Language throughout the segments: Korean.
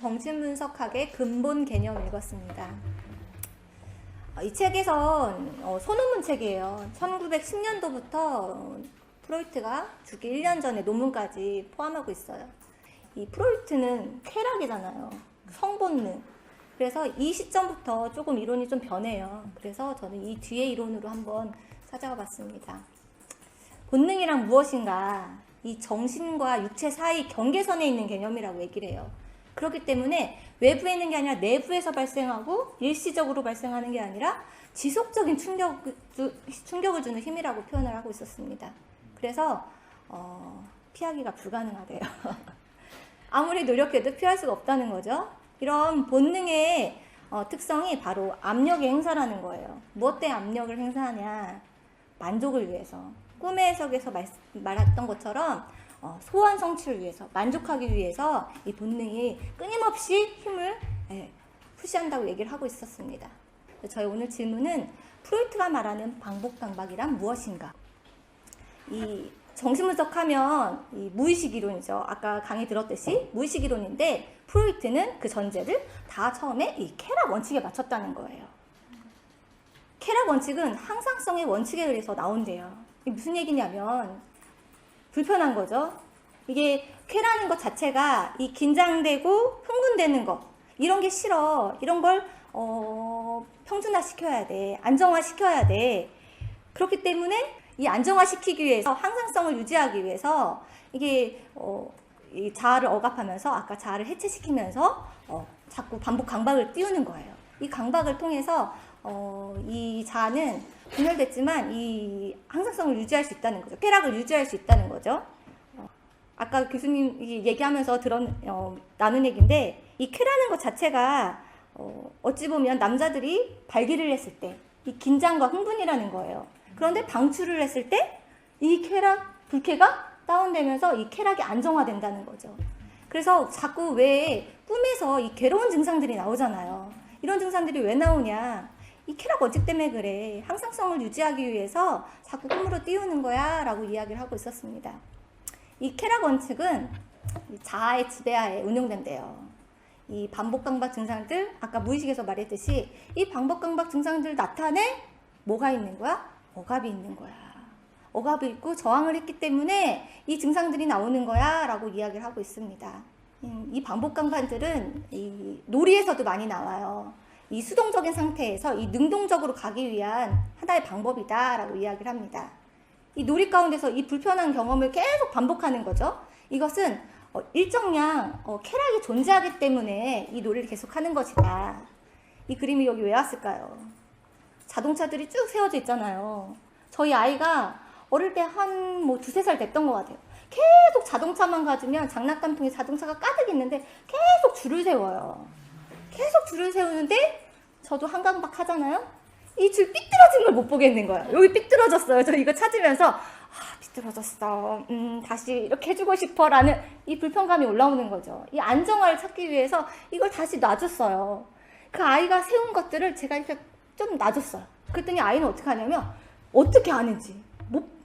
정신분석학의 근본 개념 읽었습니다. 이 책에선 소논문 책이에요. 1910년도부터 프로이트가 죽기 1년 전에 논문까지 포함하고 있어요. 이 프로이트는 쾌락이잖아요. 성본능. 그래서 이 시점부터 조금 이론이 좀 변해요. 그래서 저는 이 뒤에 이론으로 한번 찾아가 봤습니다. 본능이란 무엇인가? 이 정신과 육체 사이 경계선에 있는 개념이라고 얘기를 해요. 그렇기 때문에 외부에 있는 게 아니라 내부에서 발생하고 일시적으로 발생하는 게 아니라 지속적인 충격을 주는 힘이라고 표현을 하고 있었습니다. 그래서 피하기가 불가능하대요. 아무리 노력해도 피할 수가 없다는 거죠. 이런 본능의 특성이 바로 압력의 행사라는 거예요. 무엇 때문에 압력을 행사하냐? 만족을 위해서. 꿈의 해석에서 말했던 것처럼 소원 성취를 위해서, 만족하기 위해서 이 본능이 끊임없이 힘을 푸시한다고 얘기를 하고 있었습니다. 저희 오늘 질문은 프로이트가 말하는 반복강박이란 무엇인가? 이 정신분석하면 이 무의식 이론이죠. 아까 강의 들었듯이 무의식 이론인데 프로이트는 그 전제를 다 처음에 이 쾌락 원칙에 맞췄다는 거예요. 쾌락 원칙은 항상성의 원칙에 의해서 나온대요. 이게 무슨 얘기냐면 불편한 거죠. 이게 쾌라는 것 자체가 이 긴장되고 흥분되는 거 이런 게 싫어. 이런 걸 평준화 시켜야 돼. 안정화 시켜야 돼. 그렇기 때문에 이 안정화시키기 위해서 항상성을 유지하기 위해서 이게 이 자아를 억압하면서 아까 자아를 해체시키면서 자꾸 반복 강박을 띄우는 거예요. 이 강박을 통해서 이 자아는 분열됐지만 이 항상성을 유지할 수 있다는 거죠. 쾌락을 유지할 수 있다는 거죠. 아까 교수님 얘기하면서 나눈 얘기인데 이 쾌라는 것 자체가 어찌 보면 남자들이 발기를 했을 때 이 긴장과 흥분이라는 거예요. 그런데 방출을 했을 때 이 쾌락, 불쾌가 다운되면서 이 쾌락이 안정화된다는 거죠. 그래서 자꾸 왜 꿈에서 이 괴로운 증상들이 나오잖아요. 이런 증상들이 왜 나오냐? 이 쾌락 원칙 때문에 그래. 항상성을 유지하기 위해서 자꾸 꿈으로 띄우는 거야 라고 이야기를 하고 있었습니다. 이 쾌락 원칙은 자아의 지배하에 운용된대요. 이 반복강박 증상들, 아까 무의식에서 말했듯이 이 반복강박 증상들 나타내 뭐가 있는 거야? 억압이 있는 거야. 억압이 있고 저항을 했기 때문에 이 증상들이 나오는 거야 라고 이야기를 하고 있습니다. 이 반복강박들은 이 놀이에서도 많이 나와요. 이 수동적인 상태에서 이 능동적으로 가기 위한 하나의 방법이다 라고 이야기를 합니다. 이 놀이 가운데서 이 불편한 경험을 계속 반복하는 거죠. 이것은 일정량 쾌락이 존재하기 때문에 이 놀이를 계속하는 것이다. 이 그림이 여기 왜 왔을까요? 자동차들이 쭉 세워져 있잖아요. 저희 아이가 어릴 때 한 두세 살 됐던 것 같아요. 계속 자동차만 가지면 장난감통에 자동차가 가득 있는데 계속 줄을 세워요. 계속 줄을 세우는데 저도 한강박 하잖아요. 이 줄 삐뚤어진 걸 못 보겠는 거예요. 여기 삐뚤어졌어요. 저 이거 찾으면서 삐뚤어졌어. 다시 이렇게 해주고 싶어 라는 이 불편감이 올라오는 거죠. 이 안정화를 찾기 위해서 이걸 다시 놔줬어요. 그 아이가 세운 것들을 제가 이렇게 좀 놔줬어요. 그랬더니 아이는 어떻게 하냐면 어떻게 아는지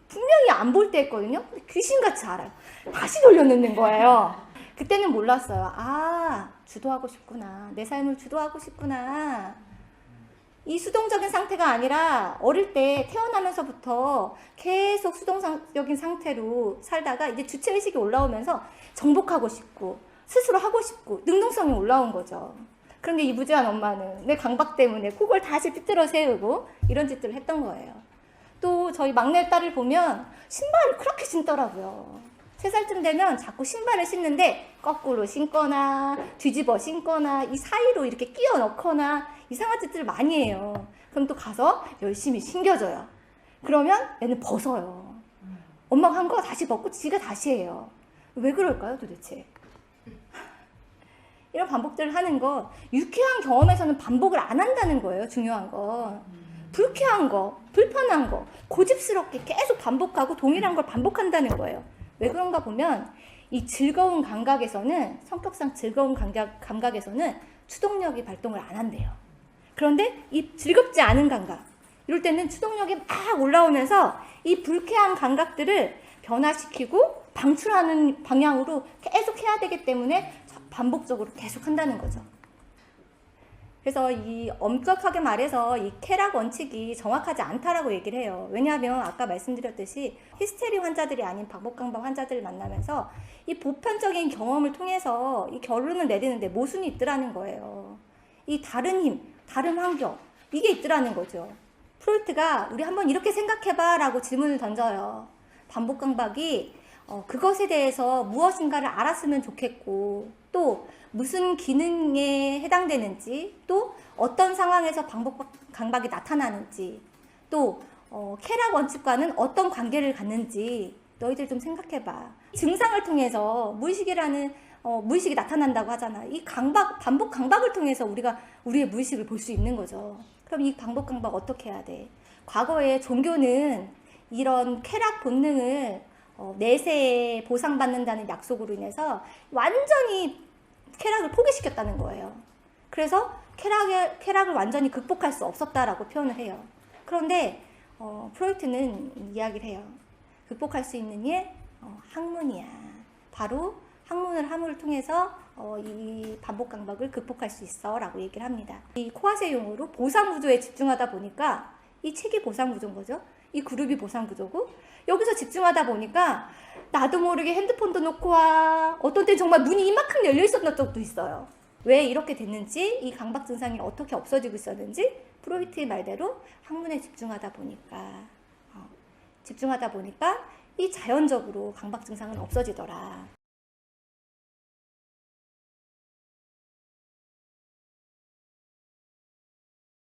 분명히 안 볼 때 했거든요. 근데 귀신같이 알아요. 다시 돌려놓는 거예요. 그때는 몰랐어요. 주도하고 싶구나. 내 삶을 주도하고 싶구나. 이 수동적인 상태가 아니라 어릴 때 태어나면서부터 계속 수동적인 상태로 살다가 이제 주체의식이 올라오면서 정복하고 싶고 스스로 하고 싶고 능동성이 올라온 거죠. 그런데 이 무지한 엄마는 내 강박 때문에 그걸 다시 삐뚤어 세우고 이런 짓들을 했던 거예요. 또 저희 막내 딸을 보면 신발을 그렇게 신더라고요. 3살쯤 되면 자꾸 신발을 신는데 거꾸로 신거나 뒤집어 신거나 이 사이로 이렇게 끼워 넣거나 이상한 짓들을 많이 해요. 그럼 또 가서 열심히 신겨줘요. 그러면 얘는 벗어요. 엄마가 한 거 다시 벗고 지가 다시 해요. 왜 그럴까요 도대체? 이런 반복들을 하는 거, 유쾌한 경험에서는 반복을 안 한다는 거예요. 중요한 건. 불쾌한 거, 불편한 거, 고집스럽게 계속 반복하고 동일한 걸 반복한다는 거예요. 왜 그런가 보면 이 즐거운 감각에서는, 성격상 즐거운 감각에서는 추동력이 발동을 안 한대요. 그런데 이 즐겁지 않은 감각, 이럴 때는 추동력이 막 올라오면서 이 불쾌한 감각들을 변화시키고 방출하는 방향으로 계속 해야 되기 때문에 반복적으로 계속 한다는 거죠. 그래서 이 엄격하게 말해서 이 쾌락 원칙이 정확하지 않다라고 얘기를 해요. 왜냐하면 아까 말씀드렸듯이 히스테리 환자들이 아닌 반복강박 환자들을 만나면서 이 보편적인 경험을 통해서 이 결론을 내리는데 모순이 있더라는 거예요. 이 다른 힘, 다른 환경, 이게 있더라는 거죠. 프로이트가 우리 한번 이렇게 생각해봐 라고 질문을 던져요. 반복강박이 그것에 대해서 무엇인가를 알았으면 좋겠고, 또 무슨 기능에 해당되는지, 또 어떤 상황에서 반복강박이 나타나는지, 또 쾌락 원칙과는 어떤 관계를 갖는지 너희들 좀 생각해봐. 증상을 통해서 무의식이라는 무의식이 나타난다고 하잖아. 이 반복 강박을 통해서 우리가 우리의 무의식을 볼 수 있는 거죠. 그럼 이 반복 강박 어떻게 해야 돼? 과거에 종교는 이런 쾌락 본능을 내세에 보상받는다는 약속으로 인해서 완전히 쾌락을 포기시켰다는 거예요. 그래서 쾌락을 완전히 극복할 수 없었다라고 표현을 해요. 그런데 프로이트는 이야기를 해요. 극복할 수 있는 일 학문이야. 바로 학문을 함을 통해서 이 반복 강박을 극복할 수 있어 라고 얘기를 합니다. 이 코아세 용어로 보상 구조에 집중하다 보니까 이 책이 보상 구조인 거죠. 이 그룹이 보상 구조고, 여기서 집중하다 보니까 나도 모르게 핸드폰도 놓고 와. 어떤 때 정말 문이 이만큼 열려 있었던 적도 있어요. 왜 이렇게 됐는지, 이 강박 증상이 어떻게 없어지고 있었는지 프로이트의 말대로 학문에 집중하다 보니까 이 자연적으로 강박 증상은 없어지더라.